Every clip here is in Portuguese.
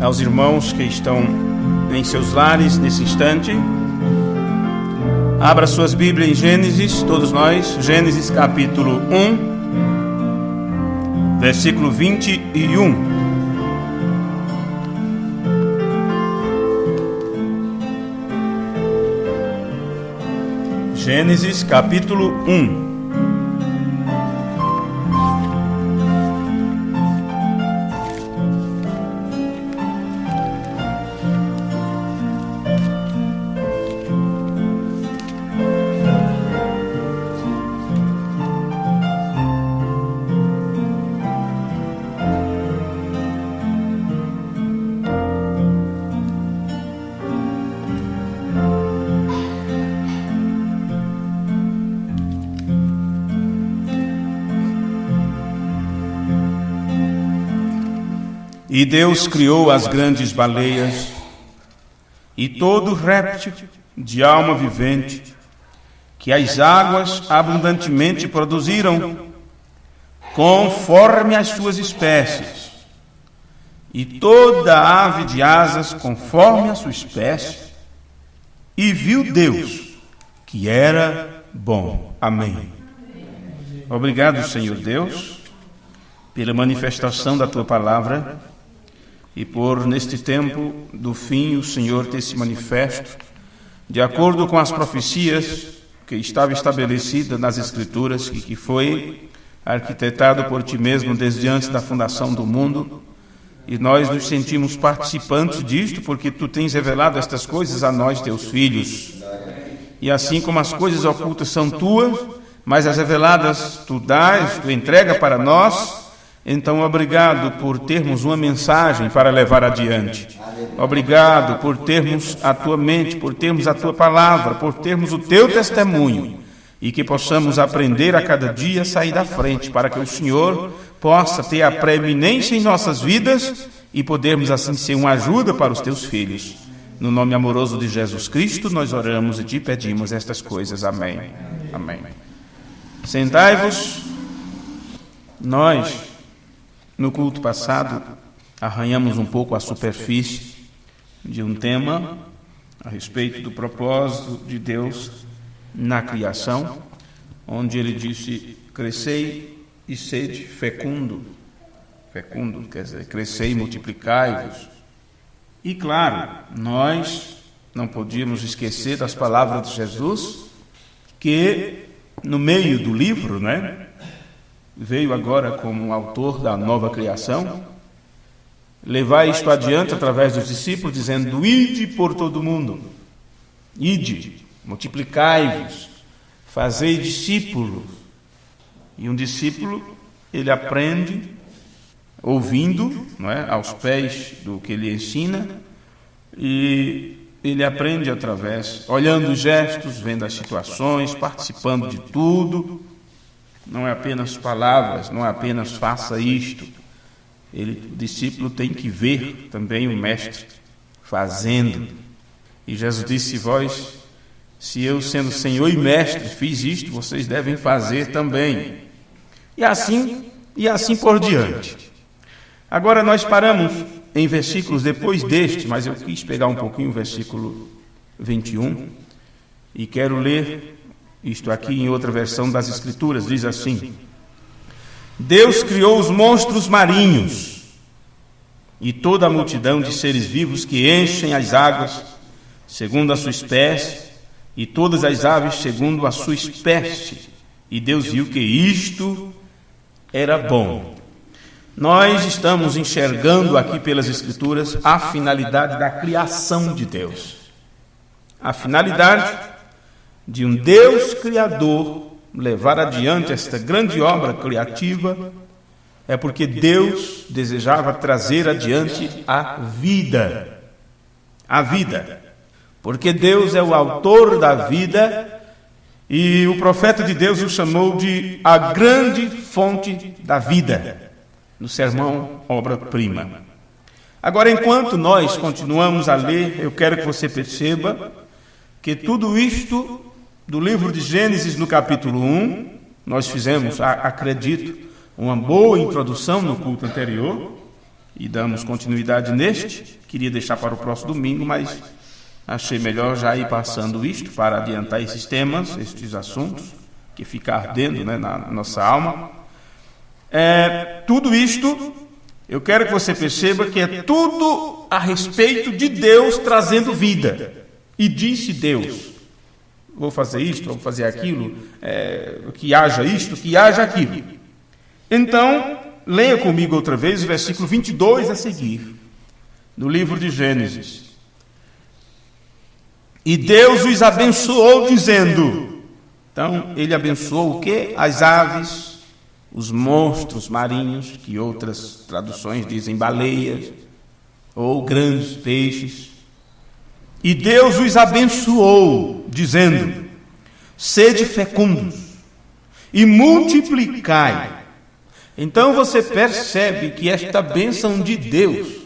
aos irmãos que estão em seus lares nesse instante. Abra suas Bíblias em Gênesis, todos nós, Gênesis capítulo 1, versículo 21. Gênesis capítulo 1. E Deus criou as grandes baleias e todo réptil de alma vivente que as águas abundantemente produziram, conforme as suas espécies, e toda ave de asas conforme a sua espécie. E viu Deus que era bom. Amém. Obrigado, Senhor Deus, pela manifestação da Tua palavra, e por, neste tempo do fim, o Senhor ter se manifesto de acordo com as profecias que estava estabelecida nas Escrituras e que foi arquitetado por Ti mesmo desde antes da fundação do mundo. E nós nos sentimos participantes disto, porque Tu tens revelado estas coisas a nós, Teus filhos. E assim como as coisas ocultas são Tuas, mas as reveladas Tu dás, Tu entrega para nós. Então, obrigado por termos uma mensagem para levar adiante. Obrigado por termos a Tua mente, por termos a Tua palavra, por termos o Teu testemunho, e que possamos aprender a cada dia a sair da frente, para que o Senhor possa ter a preeminência em nossas vidas e podermos assim ser uma ajuda para os Teus filhos. No nome amoroso de Jesus Cristo, nós oramos e Te pedimos estas coisas. Amém. Amém. Sentai-vos. Nós, no culto passado, arranhamos um pouco a superfície de um tema a respeito do propósito de Deus na criação, onde Ele disse: crescei e sede fecundo. Fecundo quer dizer crescei e multiplicai-vos. E claro, nós não podíamos esquecer das palavras de Jesus, que no meio do livro, veio agora como autor da nova criação, levar isto adiante através dos discípulos, dizendo: ide por todo o mundo, ide, multiplicai-vos, fazei discípulos. E um discípulo, ele aprende ouvindo, aos pés do que ele ensina, e ele aprende através, olhando os gestos, vendo as situações, participando de tudo. Não é apenas palavras, não é apenas faça isto. O discípulo tem que ver também o mestre fazendo. E Jesus disse: vós, se eu, sendo Senhor e Mestre, fiz isto, vocês devem fazer também. E assim por diante. Agora nós paramos em versículos depois deste, mas eu quis pegar um pouquinho o versículo 21 e quero ler isto aqui em outra versão das Escrituras. Diz assim: Deus criou os monstros marinhos e toda a multidão de seres vivos que enchem as águas, segundo a sua espécie, e todas as aves segundo a sua espécie. E Deus viu que isto era bom. Nós estamos enxergando aqui pelas Escrituras a finalidade da criação de Deus. A finalidade de um Deus Criador levar adiante esta grande obra criativa é porque Deus desejava trazer adiante a vida. A vida. Porque Deus é o autor da vida e o profeta de Deus o chamou de a grande fonte da vida, no sermão Obra-Prima. Agora, enquanto nós continuamos a ler, eu quero que você perceba que tudo isto do livro de Gênesis, no capítulo 1, nós fizemos, acredito, uma boa introdução no culto anterior, e damos continuidade neste. Queria deixar para o próximo domingo, mas achei melhor já ir passando isto para adiantar esses temas, estes assuntos que ficam ardendo, né, na nossa alma. Tudo isto, eu quero que você perceba que é tudo a respeito de Deus trazendo vida. E disse Deus: vou fazer isto, vou fazer aquilo, que haja isto, que haja aquilo. Então, leia comigo outra vez o versículo 22 a seguir, do livro de Gênesis. E Deus os abençoou, dizendo... Então, ele abençoou o quê? As aves, os monstros marinhos, que outras traduções dizem baleias, ou grandes peixes. E Deus os abençoou, dizendo: sede fecundos e multiplicai. Então você percebe que esta bênção de Deus,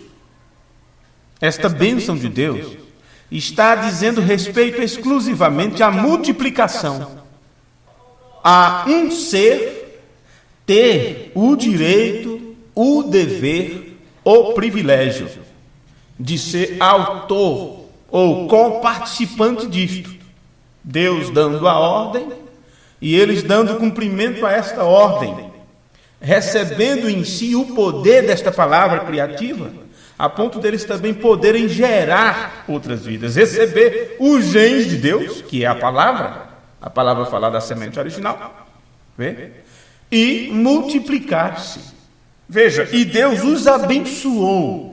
está dizendo respeito exclusivamente à multiplicação, a um ser ter o direito, o dever, o privilégio de ser autor ou co-participante disto. Deus dando a ordem e eles dando cumprimento a esta ordem, recebendo em si o poder desta palavra criativa, a ponto deles também poderem gerar outras vidas, receber os genes de Deus, que é a palavra falada da semente original, e multiplicar-se. Veja, e Deus os abençoou.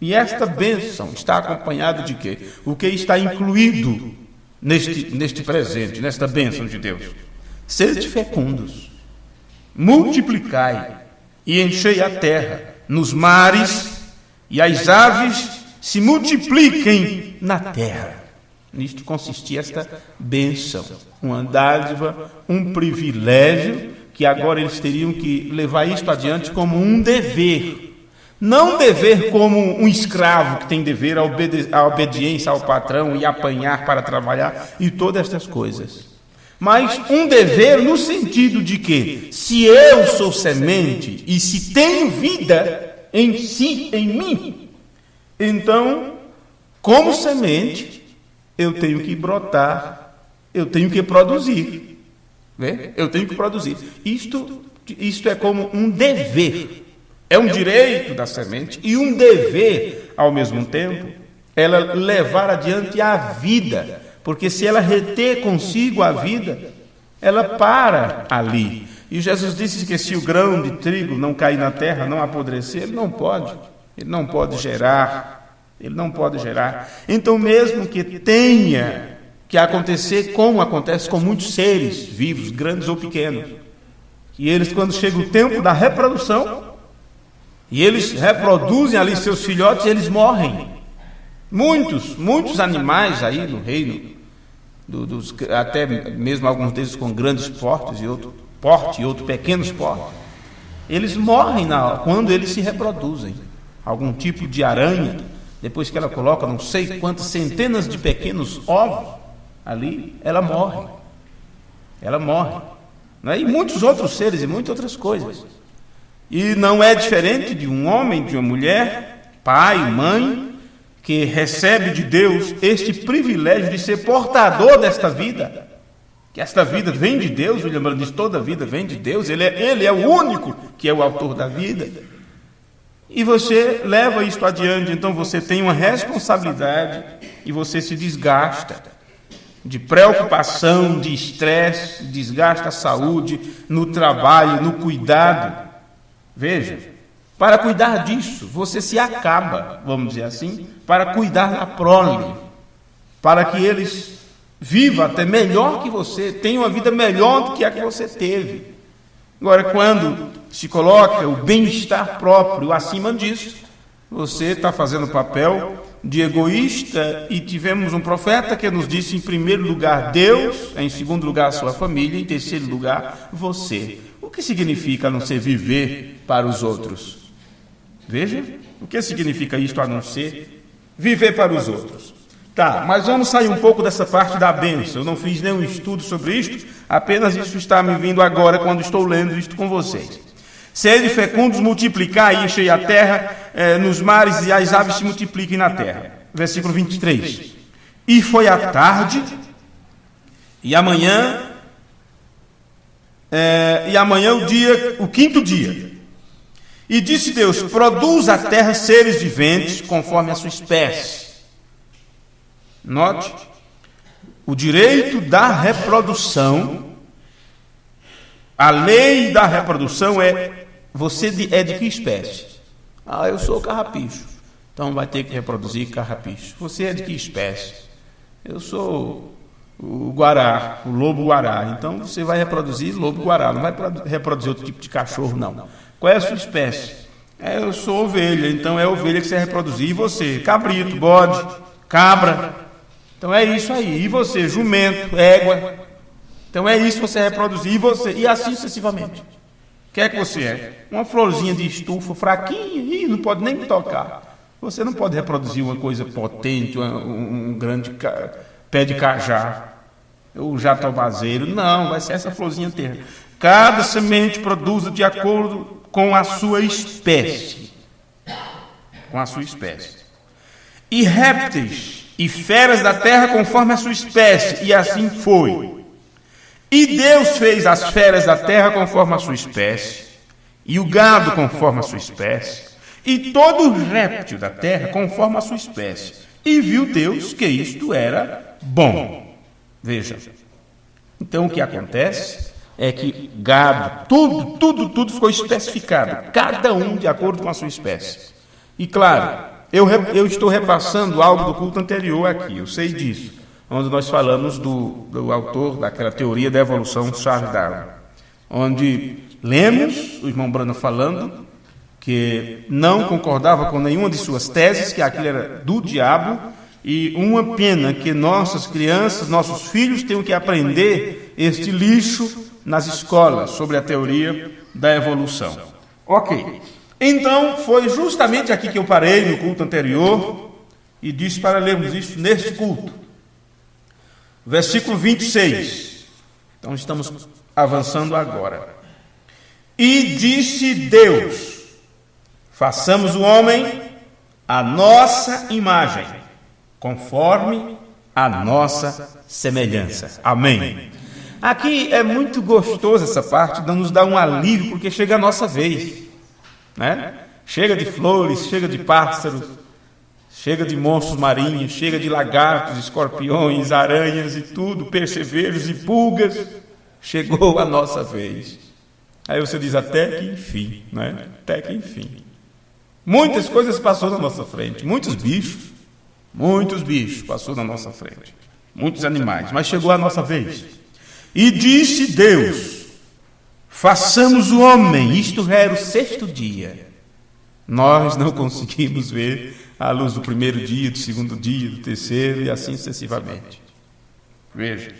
E esta bênção está acompanhada de quê? O que está incluído neste presente, nesta bênção de Deus? Sede fecundos, multiplicai e enchei a terra, nos mares, e as aves se multipliquem na terra. Nisto consistia esta bênção, uma dádiva, um privilégio, que agora eles teriam que levar isto adiante como um dever. Não dever como um escravo que tem dever à obediência ao patrão e apanhar para trabalhar e todas estas coisas. Mas um dever no sentido de que, se eu sou semente e se tenho vida em si, em mim, então, como semente, eu tenho que brotar, eu tenho que produzir. Eu tenho que produzir. Isto é como um dever. É um direito da semente e um dever, ao mesmo tempo, ela levar adiante a vida. Porque se ela reter consigo a vida, ela para ali. E Jesus disse que se o grão de trigo não cair na terra, não apodrecer, ele não pode gerar. Então, mesmo que tenha que acontecer como acontece com muitos seres vivos, grandes ou pequenos, que eles, quando chega o tempo da reprodução, e eles reproduzem ali seus filhotes, eles morrem. Muitos animais aí no reino, até mesmo alguns deles com grandes portes e outro pequenos portes, eles morrem quando eles se reproduzem. Algum tipo de aranha, depois que ela coloca não sei quantas centenas de pequenos ovos ali, ela morre. Né? E muitos outros seres e muitas outras coisas. E não é diferente de um homem, de uma mulher, pai, mãe, que recebe de Deus este privilégio de ser portador desta vida. Que esta vida vem de Deus, William Branham diz, toda vida vem de Deus, ele é o único que é o autor da vida. E você leva isto adiante, então você tem uma responsabilidade e você se desgasta de preocupação, de estresse, desgasta a saúde, no trabalho, no cuidado. Veja, para cuidar disso, você se acaba, vamos dizer assim, para cuidar da prole, para que eles vivam até melhor que você, tenham uma vida melhor do que a que você teve. Agora, quando se coloca o bem-estar próprio acima disso, você está fazendo o papel de egoísta, e tivemos um profeta que nos disse, em primeiro lugar, Deus, em segundo lugar, a sua família, em terceiro lugar, você. O que significa a não ser viver para os outros? Veja, o que significa isto a não ser viver para os outros? Tá, mas vamos sair um pouco dessa parte da bênção. Eu não fiz nenhum estudo sobre isto, apenas isso está me vindo agora quando estou lendo isto com vocês. Sede fecundos, multiplicai e enchei a terra nos mares, e as aves se multipliquem na terra. Versículo 23. E foi a tarde, e amanhã o quinto dia. E disse Deus: produz a terra seres viventes conforme a sua espécie. Note, o direito da reprodução, a lei da reprodução você é de que espécie? Eu sou carrapicho, então vai ter que reproduzir carrapicho. Você é de que espécie? Eu sou o guará, o lobo-guará, então você vai reproduzir lobo-guará, não vai reproduzir outro tipo de cachorro, não. Qual é a sua espécie? Eu sou ovelha, então é ovelha que você vai reproduzir. E você? Cabrito, bode, cabra. Então é isso aí. E você? Jumento, égua. Então é isso que você reproduzir. E você? E assim sucessivamente. O que é que você é? Uma florzinha de estufa fraquinha, não pode nem tocar. Você não pode reproduzir uma coisa potente, um grande pé de cajá, o jatobazeiro. Não, vai ser essa florzinha terra. Cada semente produz de acordo com a sua espécie. Com a sua espécie. E répteis e feras da terra conforme a sua espécie. E assim foi. E Deus fez as feras da terra conforme a sua espécie, e o gado conforme a sua espécie, e todo réptil da terra conforme a sua espécie. E viu Deus que isto era bom. Veja. Então o que acontece é que gado, tudo ficou especificado, cada um de acordo com a sua espécie. E claro, eu estou repassando algo do culto anterior aqui, eu sei disso, onde nós falamos do autor daquela teoria da evolução, Charles Darwin, onde lemos o irmão Branham falando que não concordava com nenhuma de suas teses, que aquilo era do diabo, e uma pena que nossas crianças, nossos filhos tenham que aprender este lixo nas escolas sobre a teoria da evolução. Ok. Então, foi justamente aqui que eu parei no culto anterior e disse para lermos isso neste culto. Versículo 26. Então, estamos avançando agora. E disse Deus: façamos o homem à nossa imagem, conforme a nossa semelhança. Amém. Aqui é muito gostoso essa parte, nos dá um alívio, porque chega a nossa vez, né? Chega de flores, chega de pássaros, chega de monstros marinhos, chega de lagartos, escorpiões, aranhas e tudo, percevejos e pulgas. Chegou a nossa vez. Aí você diz, até que enfim, né? Até que enfim. Muitas coisas passou na nossa frente, muitos bichos passou na nossa frente, muitos animais, mas chegou a nossa vez. E disse Deus: façamos o homem, isto era o sexto dia. Nós não conseguimos ver a luz do primeiro dia, do segundo dia, do terceiro e assim sucessivamente. Veja.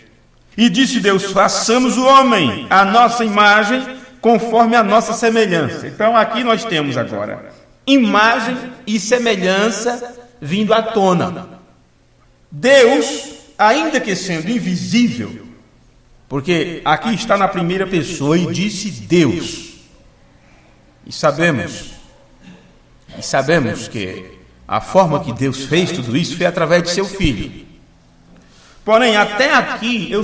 E disse Deus: façamos o homem à nossa imagem, conforme a nossa semelhança. Então aqui nós temos agora imagem e semelhança vindo à tona. Deus, ainda que sendo invisível, porque aqui está na primeira pessoa, e disse Deus. E sabemos que a forma que Deus fez tudo isso foi através de seu Filho. Porém, até aqui, eu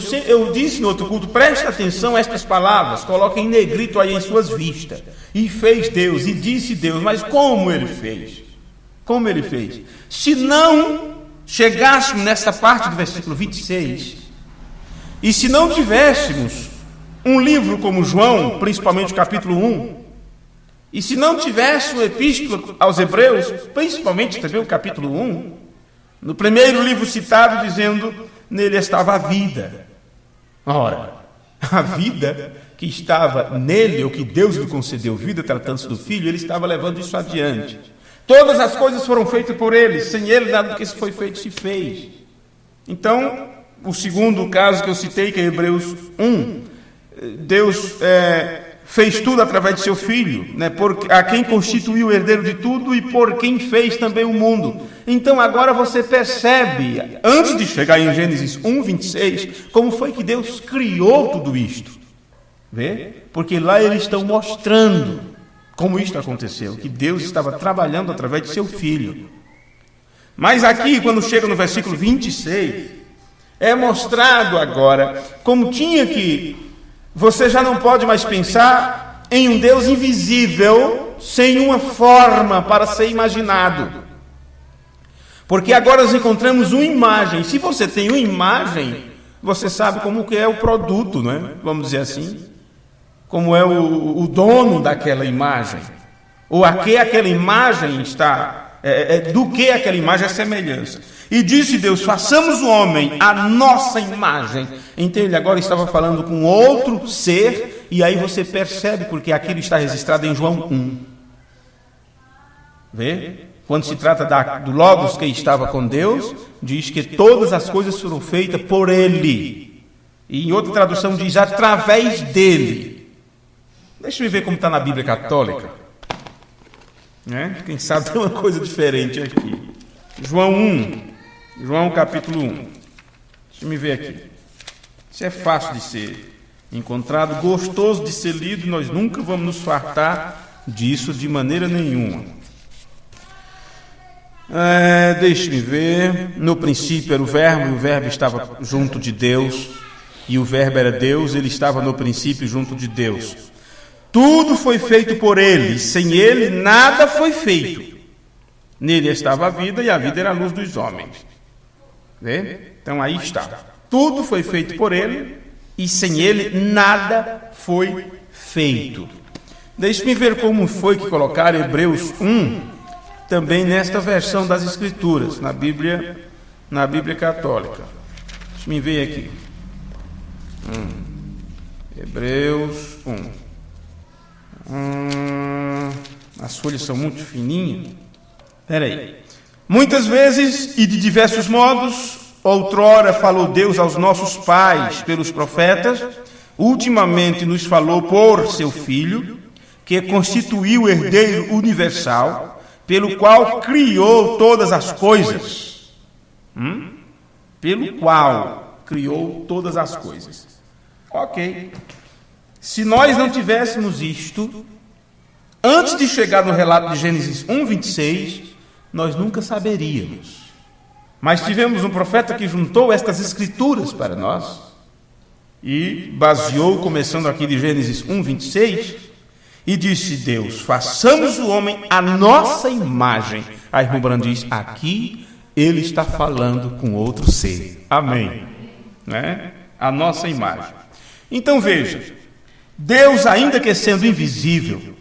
disse no outro culto, preste atenção a estas palavras, coloquem em negrito aí em suas vistas. E fez Deus, e disse Deus, mas como ele fez? Como ele fez? Se não chegássemos nessa parte do versículo 26, e se não tivéssemos um livro como João, principalmente o capítulo 1, e se não tivéssemos o epístola aos Hebreus, principalmente também o capítulo 1, no primeiro livro citado dizendo, nele estava a vida. Ora, a vida que estava nele, ou que Deus lhe concedeu vida, tratando-se do Filho, ele estava levando isso adiante. Todas as coisas foram feitas por ele, sem ele nada do que foi feito se fez. Então, o segundo caso que eu citei, que é Hebreus 1, Deus fez tudo através de seu Filho, né, a quem constituiu o herdeiro de tudo e por quem fez também o mundo. Então agora você percebe, antes de chegar em Gênesis 1, 26, como foi que Deus criou tudo isto. Vê? Porque lá eles estão mostrando como isto aconteceu, que Deus estava trabalhando através de seu Filho. Mas aqui, quando chega no versículo 26, é mostrado agora como tinha que... Você já não pode mais pensar em um Deus invisível, sem uma forma para ser imaginado. Porque agora nós encontramos uma imagem. Se você tem uma imagem, você sabe como que é o produto, não é? Vamos dizer assim. Como é o dono daquela imagem. Ou a que aquela imagem está... do que aquela imagem é semelhança. E disse Deus, façamos o homem à nossa imagem. Então ele agora estava falando com outro ser, e aí você percebe porque aquilo está registrado em João 1. Vê? Quando se trata do Logos que estava com Deus, diz que todas as coisas foram feitas por Ele. E em outra tradução diz, através dele. Deixa eu ver como está na Bíblia Católica. Quem sabe tem uma coisa diferente aqui. João 1. João capítulo 1. Deixa eu ver aqui. Isso é fácil de ser encontrado, gostoso de ser lido. Nós nunca vamos nos fartar disso de maneira nenhuma. Deixe-me ver. No princípio era o Verbo, e o Verbo estava junto de Deus, e o Verbo era Deus, ele estava no princípio junto de Deus. Tudo foi feito por ele, sem ele nada foi feito. Nele estava a vida, e a vida era a luz dos homens. Vê? Então aí está. Tudo foi feito por ele, e sem ele nada foi feito. Deixe-me ver como foi que colocaram Hebreus 1, também nesta versão das Escrituras, na Bíblia Católica. Deixa-me ver aqui. Hebreus 1. As folhas são muito fininhas. Espera aí. Muitas vezes e de diversos modos, outrora falou Deus aos nossos pais pelos profetas, ultimamente nos falou por seu Filho, que constituiu o herdeiro universal, pelo qual criou todas as coisas. Pelo qual criou todas as coisas. Ok. Se nós não tivéssemos isto, antes de chegar no relato de Gênesis 1:26, nós nunca saberíamos. Mas tivemos um profeta que juntou estas escrituras para nós e baseou, começando aqui de Gênesis 1:26, e disse Deus, façamos o homem à nossa imagem. Aí irmão Brando diz, aqui ele está falando com outro ser. Amém. A nossa imagem. Então veja, Deus, ainda que sendo invisível,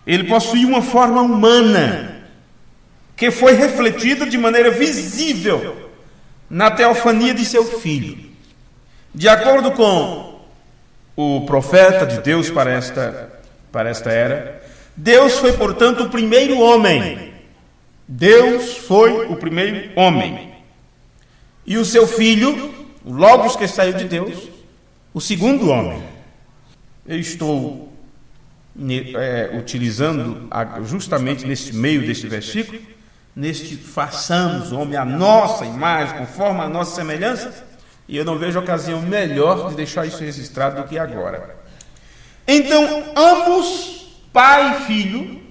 ele possuía uma forma humana, que foi refletida de maneira visível na teofania de seu Filho. De acordo com o profeta de Deus para esta era, Deus foi, portanto, o primeiro homem. Deus foi o primeiro homem. E o seu Filho, o Logos que saiu de Deus, o segundo homem. Eu estou utilizando justamente nesse meio desse versículo, neste façamos o homem à nossa imagem, conforme a nossa semelhança, e eu não vejo ocasião melhor de deixar isso registrado do que agora. Então, ambos, pai e filho,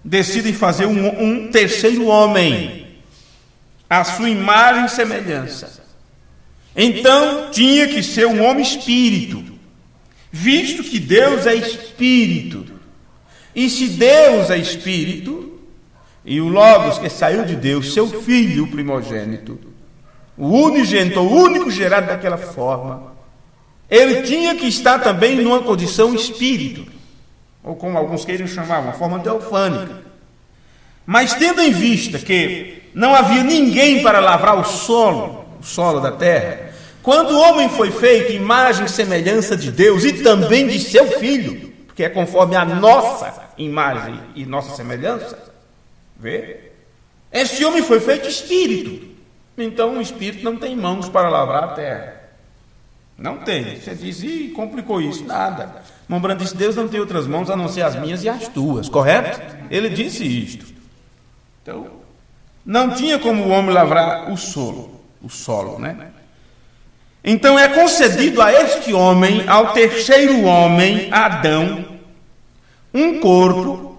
decidem fazer um terceiro homem, à sua imagem e semelhança. Então, tinha que ser um homem espírito, visto que Deus é espírito. E se Deus é espírito, e o Logos que saiu de Deus, seu filho, o primogênito, o unigênito, o único gerado daquela forma, ele tinha que estar também numa condição espírito, ou como alguns queiram chamar, uma forma teofânica. Mas tendo em vista que não havia ninguém para lavrar o solo da terra, quando o homem foi feito imagem e semelhança de Deus e também de seu Filho, porque é conforme a nossa imagem e nossa semelhança, vê? Esse homem foi feito espírito. Então o espírito não tem mãos para lavrar a terra. Não tem. Você diz, complicou isso. Nada. Irmão Brando disse, Deus não tem outras mãos a não ser as minhas e as tuas. Correto? Ele disse isto. Então, não tinha como o homem lavrar o solo, né? Então é concedido a este homem, ao terceiro homem, Adão, um corpo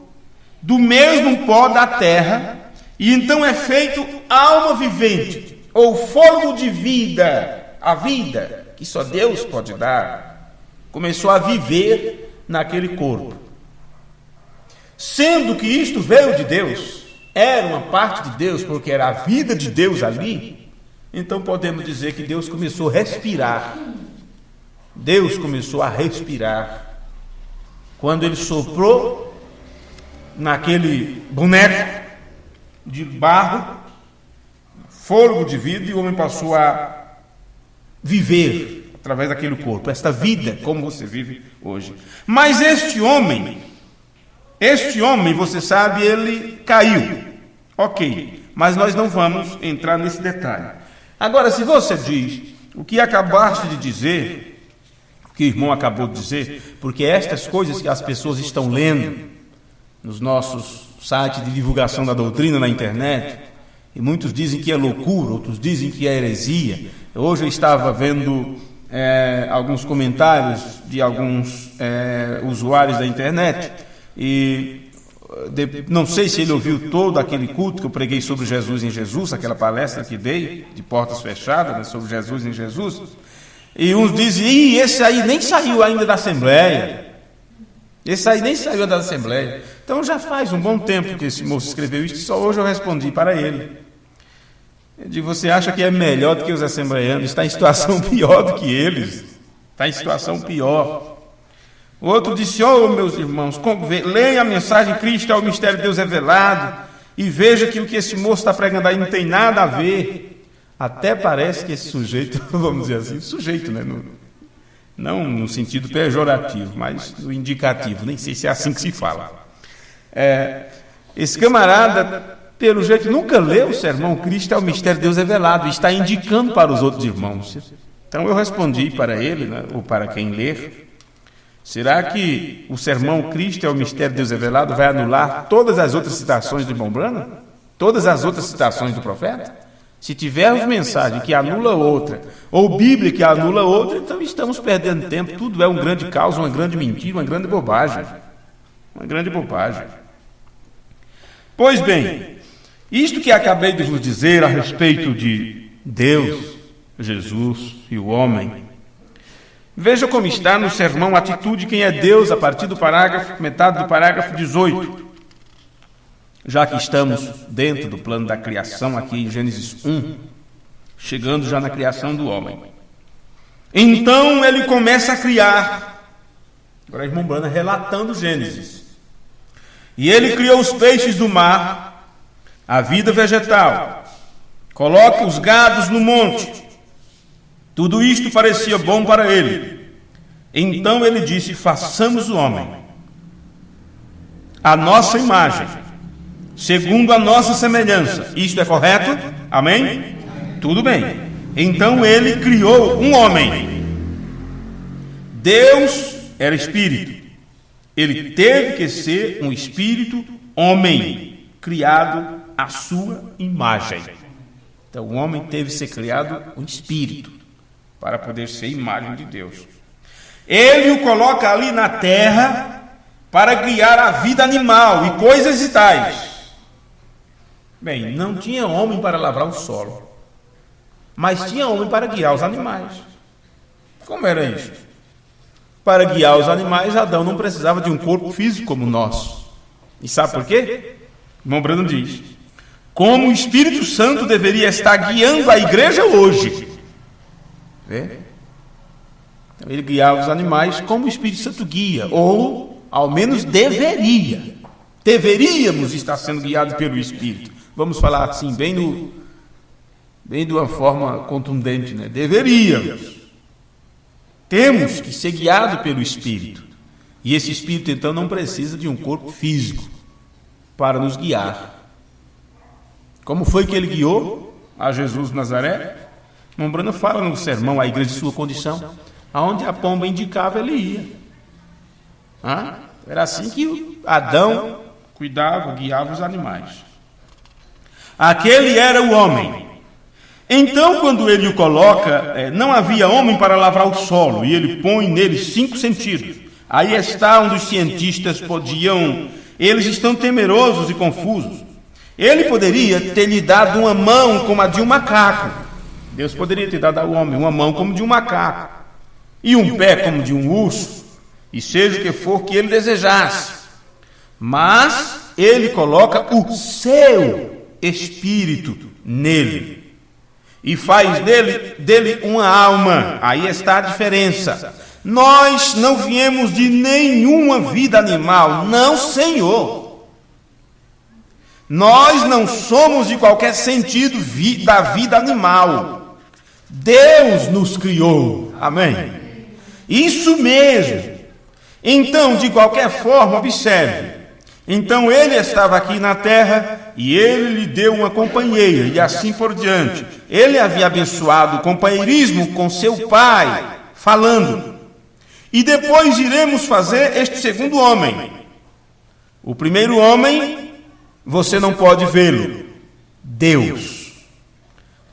do mesmo pó da terra, e então é feito alma vivente, ou fôlego de vida, a vida que só Deus pode dar, começou a viver naquele corpo. Sendo que isto veio de Deus, era uma parte de Deus, porque era a vida de Deus ali, então podemos dizer que Deus começou a respirar. Deus começou a respirar quando Ele soprou naquele boneco de barro, fôlego de vida, e o homem passou a viver através daquele corpo, esta vida como você vive hoje. Mas este homem, você sabe, ele caiu. Ok, mas nós não vamos entrar nesse detalhe. Agora, se você diz o que acabaste de dizer, o que o irmão acabou de dizer, porque estas coisas que as pessoas estão lendo nos nossos sites de divulgação da doutrina na internet, e muitos dizem que é loucura, outros dizem que é heresia. Hoje eu estava vendo alguns comentários de alguns usuários da internet, e não sei se ele ouviu todo aquele culto que eu preguei sobre Jesus em Jesus, aquela palestra que dei, de portas fechadas, né, sobre Jesus em Jesus, e uns dizem, esse aí nem saiu ainda da Assembleia, então já faz um bom tempo que esse moço escreveu isso, só hoje eu respondi para ele. Eu digo, você acha que é melhor do que os assembleianos? Está em situação pior do que eles, está em situação pior. O outro disse, meus irmãos, leiam a mensagem, Cristo é o mistério de Deus revelado, e veja que o que esse moço está pregando aí não tem nada a ver. Até parece que esse sujeito, vamos dizer assim, sujeito, né? Não no sentido pejorativo, mas no indicativo, nem sei se é assim que se fala. Esse camarada, pelo jeito, nunca leu o sermão Cristo é o mistério de Deus revelado, e está indicando para os outros irmãos. Então eu respondi para ele, né, ou para quem ler, será que o sermão Cristo é o mistério de Deus revelado vai anular todas as outras citações do irmão Branham? Todas as outras citações do profeta? Se tivermos mensagem que anula outra, ou Bíblia que anula outra, então estamos perdendo tempo. Tudo é um grande caos, uma grande mentira, uma grande bobagem. Uma grande bobagem. Pois bem, isto que acabei de vos dizer a respeito de Deus, Jesus e o homem, veja como está no sermão Atitude Quem é Deus, a partir do parágrafo, metade do parágrafo 18. Já que estamos dentro do plano da criação, aqui em Gênesis 1, chegando já na criação do homem. Então ele começa a criar. Agora o irmão Branham relatando Gênesis. E ele criou os peixes do mar, a vida vegetal, coloca os gados no monte. Tudo isto parecia bom para ele. Então ele disse, façamos o homem à nossa imagem, segundo a nossa semelhança. Isto é correto? Amém? Tudo bem. Então ele criou um homem. Deus era espírito. Ele teve que ser um espírito homem, criado à sua imagem. Então o homem teve que ser criado um espírito, para poder ser imagem de Deus. Ele o coloca ali na terra para guiar a vida animal e coisas e tais. Bem, não tinha homem para lavrar o solo, mas tinha homem para guiar os animais. Como era isso? Para guiar os animais, Adão não precisava de um corpo físico como o nosso. E sabe por quê? O irmão Branham diz, como o Espírito Santo deveria estar guiando a igreja hoje. Vê? Então, ele guiava os animais como o Espírito Santo guia, ou ao menos deveria. Deveríamos estar sendo guiados pelo Espírito. Vamos falar assim, bem de uma forma contundente, né? Deveríamos. Temos que ser guiados pelo Espírito. E esse Espírito, então, não precisa de um corpo físico para nos guiar. Como foi que ele guiou a Jesus de Nazaré? O Branham fala no sermão, a igreja de sua condição, aonde a pomba indicava, ele ia. Era assim que Adão cuidava, guiava os animais. Aquele era o homem. Então, quando ele o coloca, não havia homem para lavrar o solo, e ele põe nele 5 sentidos. Aí está onde os cientistas eles estão temerosos e confusos. Ele poderia ter lhe dado uma mão como a de um macaco. Deus poderia ter dado ao homem uma mão como de um macaco, e um pé como de um urso, e seja o que for que ele desejasse. Mas ele coloca o seu espírito nele e faz dele uma alma. Aí está a diferença. Nós não viemos de nenhuma vida animal, não, Senhor. Nós não somos de qualquer sentido da vida animal. Deus nos criou. Amém? Isso mesmo. Então, de qualquer forma, observe. Então ele estava aqui na terra e ele lhe deu uma companheira e assim por diante. Ele havia abençoado o companheirismo com seu pai, falando. E depois iremos fazer este segundo homem. O primeiro homem, você não pode vê-lo. Deus.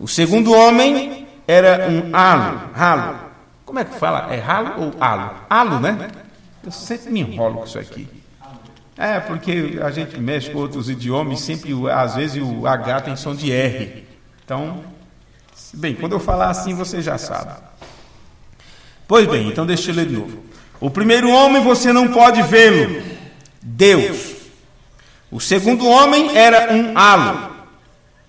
O segundo homem era um halo. Como é que fala? É halo ou halo? Halo, né? Eu sempre me enrolo com isso aqui. Porque a gente mexe com outros idiomas e sempre, às vezes, o H tem som de R. Então, bem, quando eu falar assim, você já sabe. Pois bem, então deixa eu ler de novo. O primeiro homem você não pode vê-lo. Deus. O segundo homem era um halo.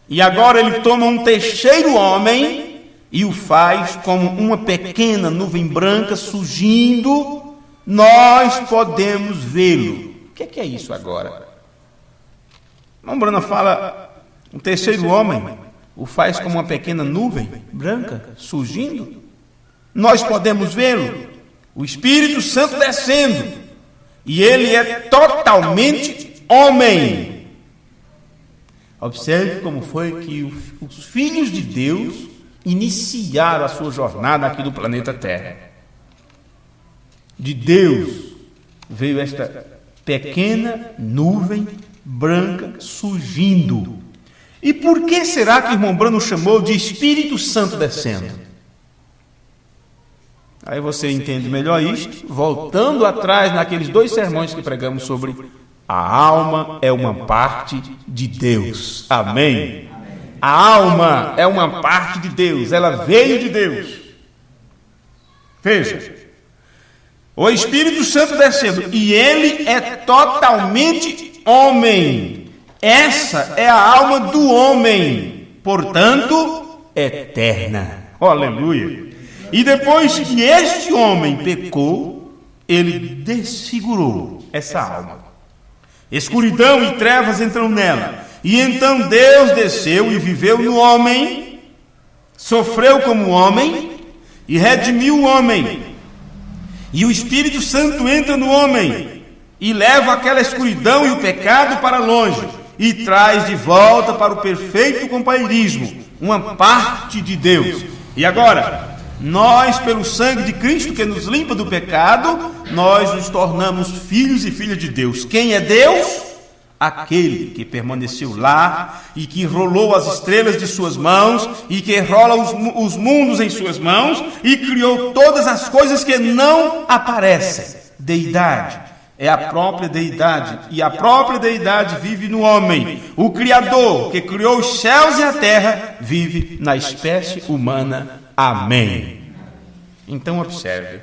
E agora ele toma um terceiro homem e o faz como uma pequena nuvem branca surgindo. Nós podemos vê-lo. O que é isso agora? Irmão Brana fala, um terceiro homem o faz como uma pequena nuvem branca surgindo. Nós podemos vê-lo. O Espírito Santo descendo. E ele é totalmente homem. Observe como foi que os filhos de Deus iniciaram a sua jornada aqui no planeta Terra. De Deus veio esta pequena nuvem branca surgindo. E por que será que o irmão Brano chamou de Espírito Santo descendo? Aí você entende melhor isto, voltando atrás naqueles 2 sermões que pregamos sobre a alma é uma parte de Deus. Amém? A alma é uma parte de Deus, ela veio de Deus. Veja, o Espírito Santo descendo, e ele é totalmente homem. Essa é a alma do homem, portanto, eterna. Aleluia. E depois que este homem pecou, ele desfigurou essa alma. Escuridão e trevas entram nela. E então Deus desceu e viveu no homem, sofreu como homem e redimiu o homem. E o Espírito Santo entra no homem e leva aquela escuridão e o pecado para longe e traz de volta para o perfeito companheirismo, uma parte de Deus. E agora, nós, pelo sangue de Cristo que nos limpa do pecado, nós nos tornamos filhos e filhas de Deus. Quem é Deus? Aquele que permaneceu lá e que rolou as estrelas de suas mãos e que rola os mundos em suas mãos e criou todas as coisas que não aparecem. Deidade é a própria deidade, e a própria deidade vive no homem. O Criador que criou os céus e a terra vive na espécie humana. Amém. Então observe,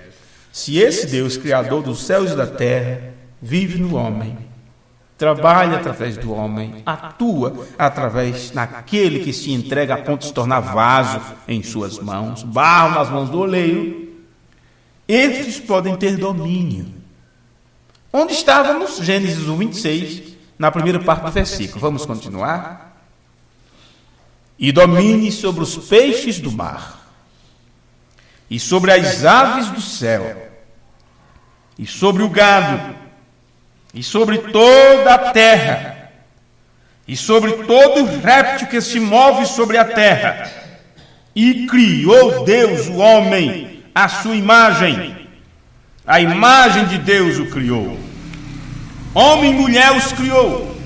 se esse Deus, Criador dos céus e da terra, vive no homem, trabalha através do homem, atua através daquele que se entrega a ponto de se tornar vaso em suas mãos, barro nas mãos do oleiro, estes podem ter domínio. Onde estávamos? Gênesis 1:26, na primeira parte do versículo. Vamos continuar? E domine sobre os peixes do mar, e sobre as aves do céu, e sobre o gado, e sobre toda a terra, e sobre todo réptil que se move sobre a terra. E criou Deus o homem à sua imagem. A imagem de Deus o criou. Homem e mulher os criou.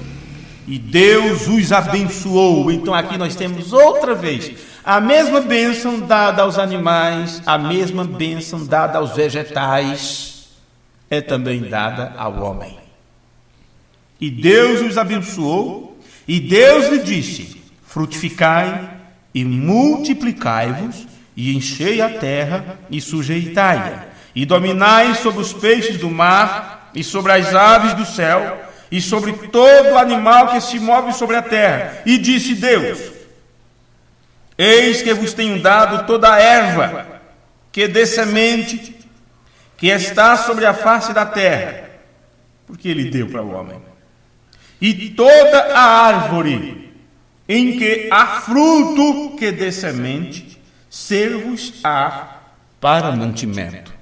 E Deus os abençoou. Então aqui nós temos outra vez a mesma bênção dada aos animais, a mesma bênção dada aos vegetais. é também dada ao homem. E Deus os abençoou, e Deus lhe disse: frutificai e multiplicai-vos, e enchei a terra e sujeitai-a, e dominai sobre os peixes do mar, e sobre as aves do céu, e sobre todo animal que se move sobre a terra. E disse Deus: eis que vos tenho dado toda a erva que dê semente, que está sobre a face da terra, porque Ele deu para o homem, e toda a árvore em que há fruto que dê semente, ser-vos-á para mantimento.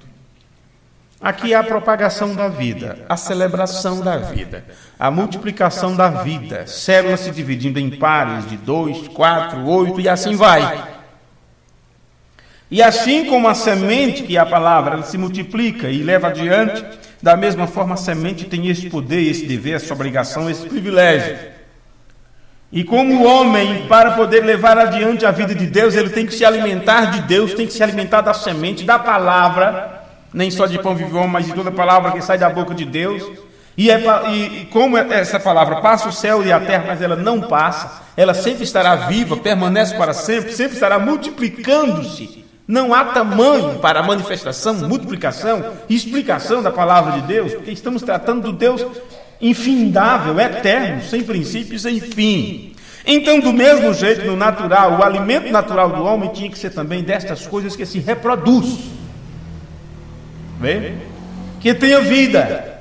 Aqui há a propagação da vida, a celebração da vida, a multiplicação da vida, células se dividindo em pares de 2, 4, 8 e assim vai. E assim como a semente, que é a palavra, ela se multiplica e leva adiante, da mesma forma a semente tem esse poder, esse dever, essa obrigação, esse privilégio. E como o homem, para poder levar adiante a vida de Deus, ele tem que se alimentar de Deus, tem que se alimentar da semente, da palavra, nem só de pão vive o homem, mas de toda palavra que sai da boca de Deus. E como essa palavra passa o céu e a terra, mas ela não passa, ela sempre estará viva, permanece para sempre, sempre estará multiplicando-se. Não há tamanho para a manifestação, multiplicação e explicação da palavra de Deus, porque estamos tratando do Deus infindável, eterno, sem princípio e sem fim. Então, do mesmo jeito, no natural, o alimento natural do homem tinha que ser também destas coisas que se reproduz. Vê? Que tenha vida.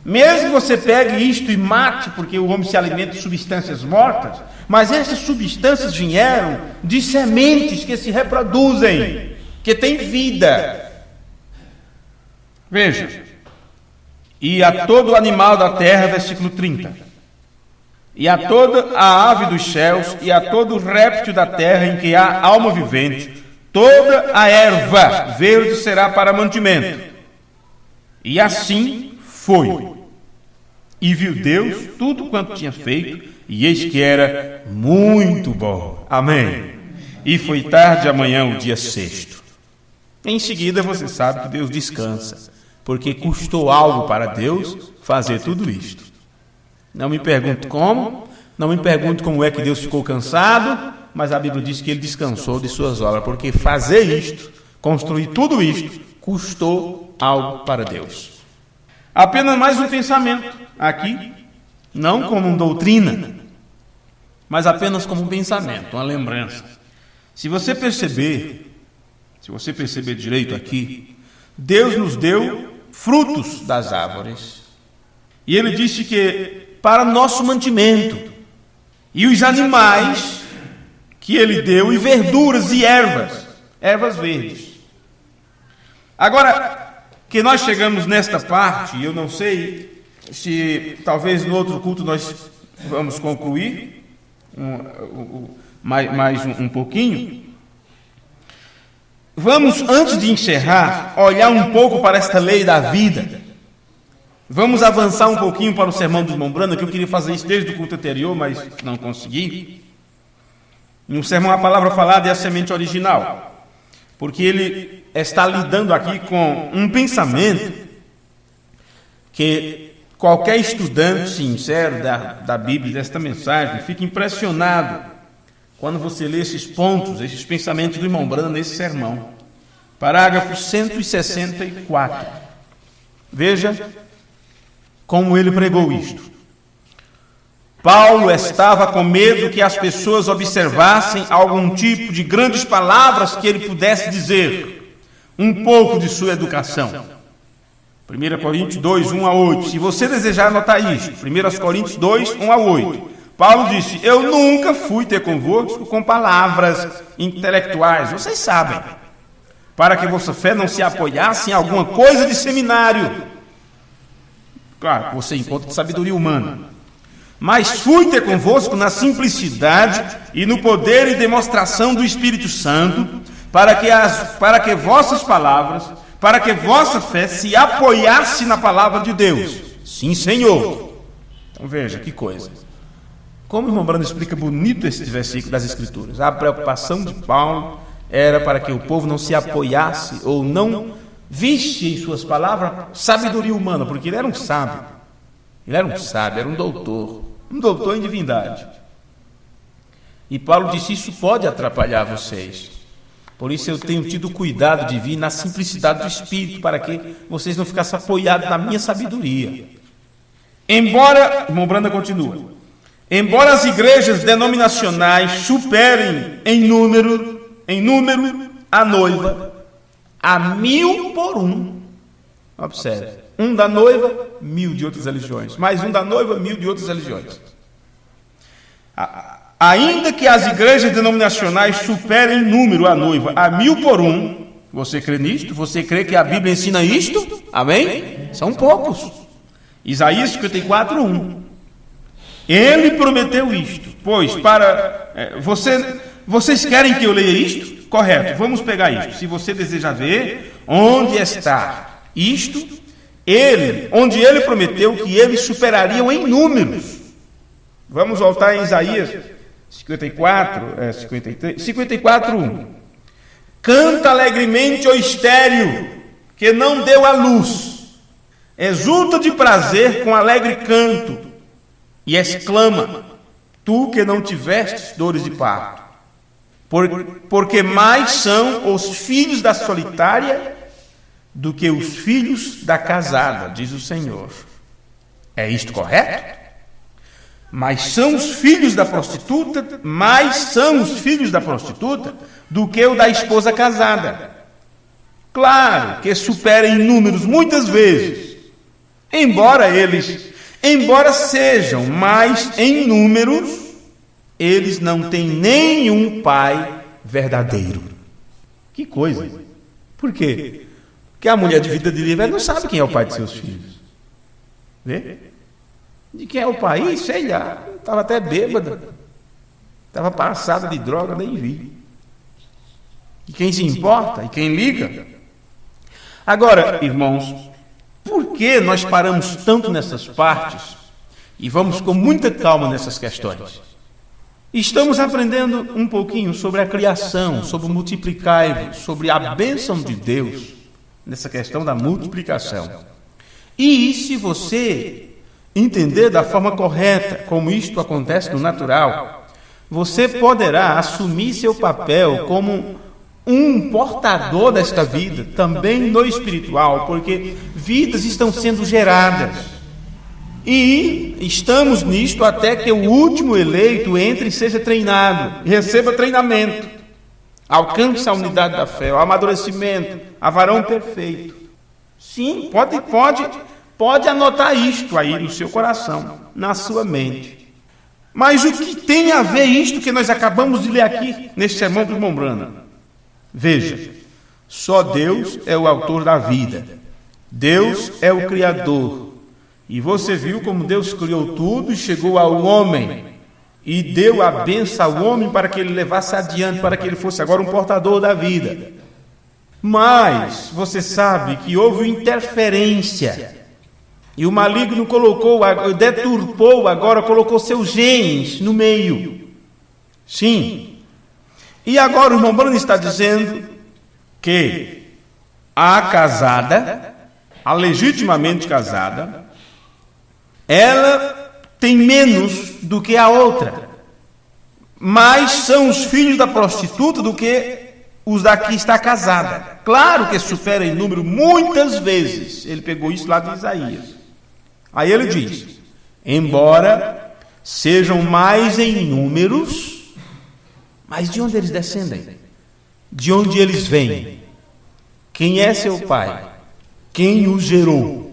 Mesmo que você pegue isto e mate, porque o homem se alimenta de substâncias mortas, mas essas substâncias vieram de sementes que se reproduzem, que têm vida. Veja. E a todo animal da terra, versículo 30. E a toda a ave dos céus, e a todo réptil da terra em que há alma vivente, toda a erva verde será para mantimento. E assim foi. E viu Deus tudo quanto tinha feito, e eis que era muito bom. Amém. E foi tarde amanhã, o dia sexto. Em seguida, você sabe que Deus descansa, porque custou algo para Deus fazer tudo isto. Não me pergunto como, não me pergunto como é que Deus ficou cansado, mas a Bíblia diz que Ele descansou de suas obras, porque fazer isto, construir tudo isto, custou algo para Deus. Apenas mais um pensamento aqui, não como uma doutrina, mas apenas como um pensamento, uma lembrança. Se você perceber direito aqui, Deus nos deu frutos das árvores. E Ele disse que para nosso mantimento. E os animais que Ele deu, e verduras e ervas verdes. Agora, que nós chegamos nesta parte, eu não sei se talvez no outro culto nós vamos concluir mais um pouquinho. Vamos, antes de encerrar, olhar um pouco para esta lei da vida. Vamos avançar um pouquinho para o sermão do irmão Brando, que eu queria fazer isso desde o culto anterior, mas não consegui. No sermão a palavra falada é a semente original, porque ele está lidando aqui com um pensamento que qualquer estudante sincero da Bíblia, desta mensagem, fica impressionado quando você lê esses pontos, esses pensamentos do irmão Brando nesse sermão. Parágrafo 164. Veja como ele pregou isto. Paulo estava com medo que as pessoas observassem algum tipo de grandes palavras que ele pudesse dizer, um pouco de sua educação. 1 Coríntios 2, 1 a 8. Se você desejar anotar isto, 1 Coríntios 2, 1 a 8. Paulo disse: eu nunca fui ter convosco com palavras intelectuais, vocês sabem, para que vossa fé não se apoiasse em alguma coisa de seminário. Claro, você encontra de sabedoria humana. Mas fui ter convosco na simplicidade e no poder e demonstração do Espírito Santo, para que vossas palavras, para que vossa fé se apoiasse na palavra de Deus. Sim, Senhor. Então veja que coisa. Como o irmão Brando explica bonito esse versículo das Escrituras. A preocupação de Paulo era para que o povo não se apoiasse ou não viste em suas palavras sabedoria humana, porque ele era um sábio. Ele era um sábio, era um doutor em divindade. E Paulo disse, isso pode atrapalhar vocês. Por isso eu tenho tido cuidado de vir na simplicidade do Espírito, para que vocês não ficassem apoiados na minha sabedoria. Embora, irmão Branda continua, embora as igrejas denominacionais superem em número a noiva, a 1000 por um. Observe, um da noiva, 1000 de outras religiões, mais um da noiva, 1000 de outras religiões. Ainda que as igrejas denominacionais superem em número a noiva a 1000 por um, você crê nisto? Você crê que a Bíblia ensina isto? Amém? São poucos. Isaías 54, 1. Ele prometeu isto, pois vocês querem que eu leia isto? Correto, vamos pegar isto. Se você deseja ver onde está isto, onde ele prometeu que eles superariam em números. Vamos voltar em Isaías 54, 1. Canta alegremente, ó estéril, que não deu à luz. Exulta de prazer com alegre canto, e exclama, tu que não tivestes dores de parto. Porque mais são os filhos da solitária do que os filhos da casada, diz o Senhor. É isto correto? Mais são os filhos da prostituta do que o da esposa casada. Claro que supera em números muitas vezes, embora sejam mais em números, eles não têm nenhum pai verdadeiro. Que coisa! Por quê? Porque a mulher de vida de livre não sabe quem é o pai de seus filhos. Vê? De quem é o pai? Sei lá. Estava até bêbada. Estava passada de droga, nem vi. E quem se importa? E quem liga? Agora, irmãos, por que nós paramos tanto nessas partes e vamos com muita calma nessas questões? Estamos aprendendo um pouquinho sobre a criação, sobre o multiplicar-vos, sobre a bênção de Deus, nessa questão da multiplicação. E se você entender da forma correta como isto acontece no natural, você poderá assumir seu papel como um portador desta vida, também no espiritual, porque vidas estão sendo geradas. E estamos nisto até que o último eleito entre e seja treinado, receba treinamento, alcance a unidade da fé, o amadurecimento, a varão perfeito. Sim, pode anotar isto aí no seu coração, na sua mente. Mas o que tem a ver isto que nós acabamos de ler aqui, neste sermão do irmão Brana? Veja, só Deus é o autor da vida. Deus é o Criador. E você viu como Deus criou tudo e chegou ao homem e deu a bênção ao homem para que ele levasse adiante, para que ele fosse agora um portador da vida. Mas você sabe que houve interferência e o maligno deturpou agora, colocou seus genes no meio. Sim. E agora o irmão Bruno está dizendo que a casada, a legitimamente casada, ela tem menos do que a outra. Mais são os filhos da prostituta do que os da que está casada. Claro que supera em número muitas vezes. Ele pegou isso lá de Isaías. Aí ele diz, embora sejam mais em números, mas de onde eles descendem? De onde eles vêm? Quem é seu pai? Quem o gerou?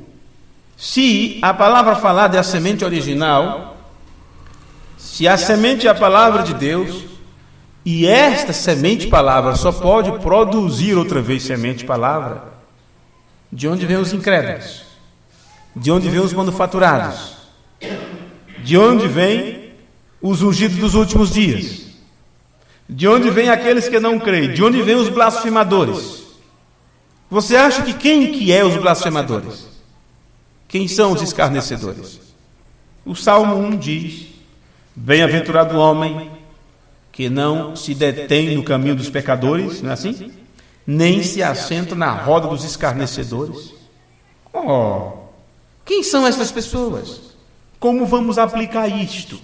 Se a palavra falada é a semente original, se a semente é a palavra de Deus, e esta semente palavra só pode produzir outra vez semente palavra, de onde vêm os incrédulos? De onde vêm os manufaturados? De onde vêm os ungidos dos últimos dias? De onde vêm aqueles que não creem? De onde vêm os blasfemadores? Você acha que quem que é os blasfemadores? Quem são os escarnecedores? O Salmo 1 diz, bem-aventurado o homem que não se detém no caminho dos pecadores, não é assim? nem se assenta na roda dos escarnecedores. Quem são essas pessoas? Como vamos aplicar isto?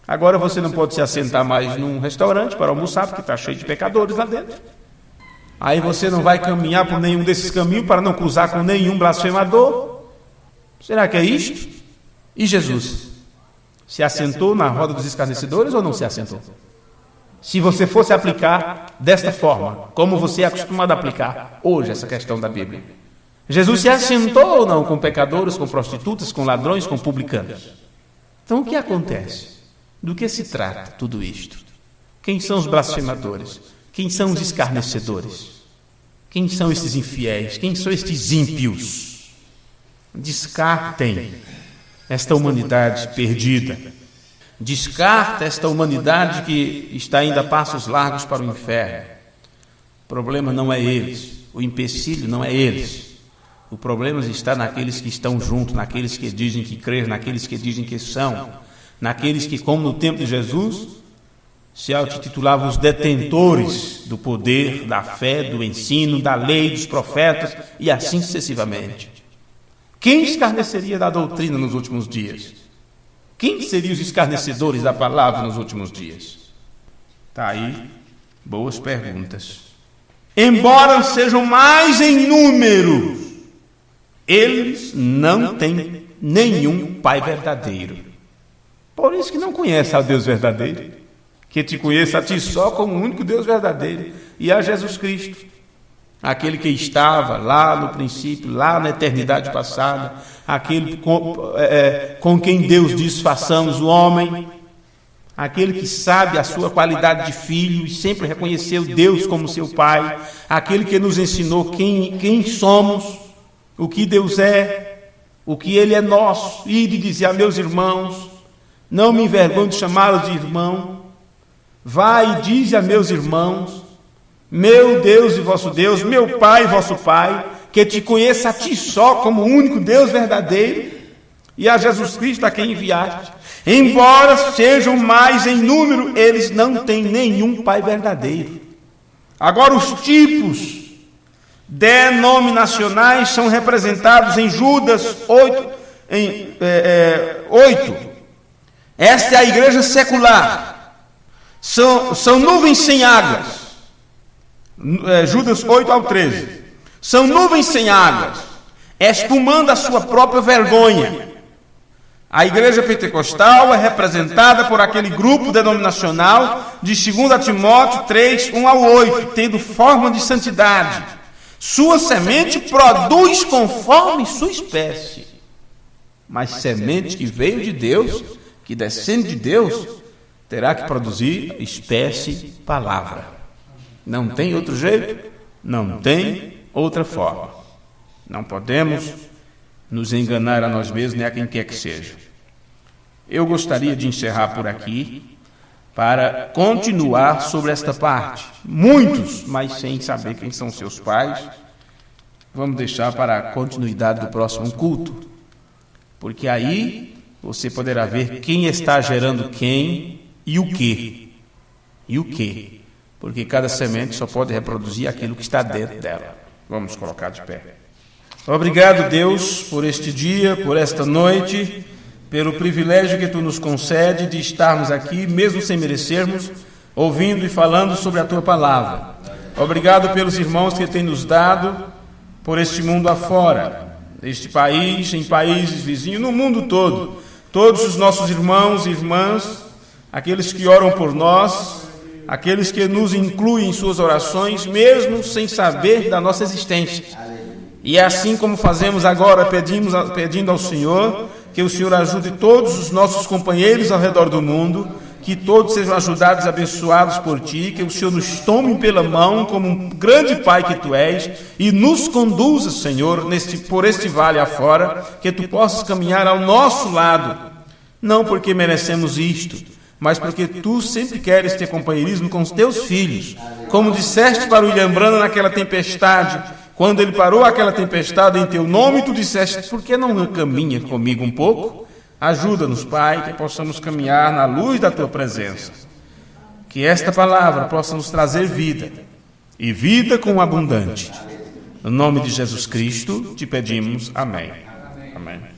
Agora você não pode se assentar mais num restaurante para almoçar, porque está cheio de pecadores lá dentro. Aí você não vai caminhar por nenhum desses caminhos para não cruzar com nenhum blasfemador. Será que é isto? E Jesus? Se assentou na roda dos escarnecedores ou não se assentou? Se você fosse aplicar desta forma, como você é acostumado a aplicar hoje essa questão da Bíblia, Jesus se assentou ou não com pecadores, com prostitutas, com ladrões, com publicanos? Então o que acontece? Do que se trata tudo isto? Quem são os blasfemadores? Quem são os escarnecedores? Quem são esses infiéis? Quem são estes ímpios? Descartem esta humanidade perdida. Descarta esta humanidade que está indo a passos largos para o inferno. O problema não é eles. O empecilho não é eles. O problema está naqueles que estão juntos, naqueles que dizem que crer, naqueles que dizem que são, naqueles que, como no tempo de Jesus, se autotitulavam os detentores do poder, da fé, do ensino, da lei, dos profetas e assim sucessivamente. Quem escarneceria da doutrina nos últimos dias? Quem seriam os escarnecedores da palavra nos últimos dias? Está aí, boas perguntas. Embora sejam mais em número, eles não têm nenhum Pai verdadeiro. Por isso que não conhece ao Deus verdadeiro, que te conheça a ti só como o único Deus verdadeiro, e a Jesus Cristo, aquele que estava lá no princípio, lá na eternidade passada, aquele com quem Deus diz façamos o homem, aquele que sabe a sua qualidade de filho e sempre reconheceu Deus como seu Pai, aquele que nos ensinou quem somos, o que Deus é, o que Ele é nosso, e de dizer a meus irmãos, não me envergonho de chamá-los de irmão, vai e dize a meus irmãos, meu Deus e vosso Deus, meu Pai e vosso Pai, que te conheça a ti só como o único Deus verdadeiro, e a Jesus Cristo a quem enviaste. Embora sejam mais em número, eles não têm nenhum Pai verdadeiro. Agora os tipos denominacionais são representados em Judas 8. Esta é a igreja secular. São nuvens sem águas. Judas 8 ao 13. São nuvens sem águas, espumando a sua própria vergonha. A igreja pentecostal é representada por aquele grupo denominacional de 2 Timóteo 3, 1 ao 8, tendo forma de santidade. Sua semente produz conforme sua espécie. Mas semente que veio de Deus, que descende de Deus, terá que produzir espécie palavra. Não tem outro jeito, não tem outra forma. Não podemos nos enganar a nós mesmos nem a quem quer que seja. Eu gostaria de encerrar por aqui para continuar sobre esta parte. Muitos, mas sem saber quem são seus pais, vamos deixar para a continuidade do próximo culto, porque aí você poderá ver quem está gerando quem e o quê. E o quê? Porque cada semente só pode reproduzir aquilo que está dentro dela. Vamos colocar de pé. Obrigado, Deus, por este dia, por esta noite, pelo privilégio que Tu nos concede de estarmos aqui, mesmo sem merecermos, ouvindo e falando sobre a Tua palavra. Obrigado pelos irmãos que tem nos dado por este mundo afora, neste país, em países vizinhos, no mundo todo. Todos os nossos irmãos e irmãs, aqueles que oram por nós, aqueles que nos incluem em suas orações, mesmo sem saber da nossa existência. E é assim como fazemos agora, pedindo ao Senhor, que o Senhor ajude todos os nossos companheiros ao redor do mundo, que todos sejam ajudados e abençoados por Ti, que o Senhor nos tome pela mão como um grande Pai que Tu és, e nos conduza, Senhor, por este vale afora, que Tu possas caminhar ao nosso lado, não porque merecemos isto, mas porque Tu sempre queres ter companheirismo com os Teus filhos, como disseste para o William Branham naquela tempestade. Quando ele parou aquela tempestade em Teu nome, Tu disseste, por que não caminha comigo um pouco? Ajuda-nos, Pai, que possamos caminhar na luz da Tua presença. Que esta palavra possa nos trazer vida. e vida com abundante. No nome de Jesus Cristo, te pedimos. Amém. Amém.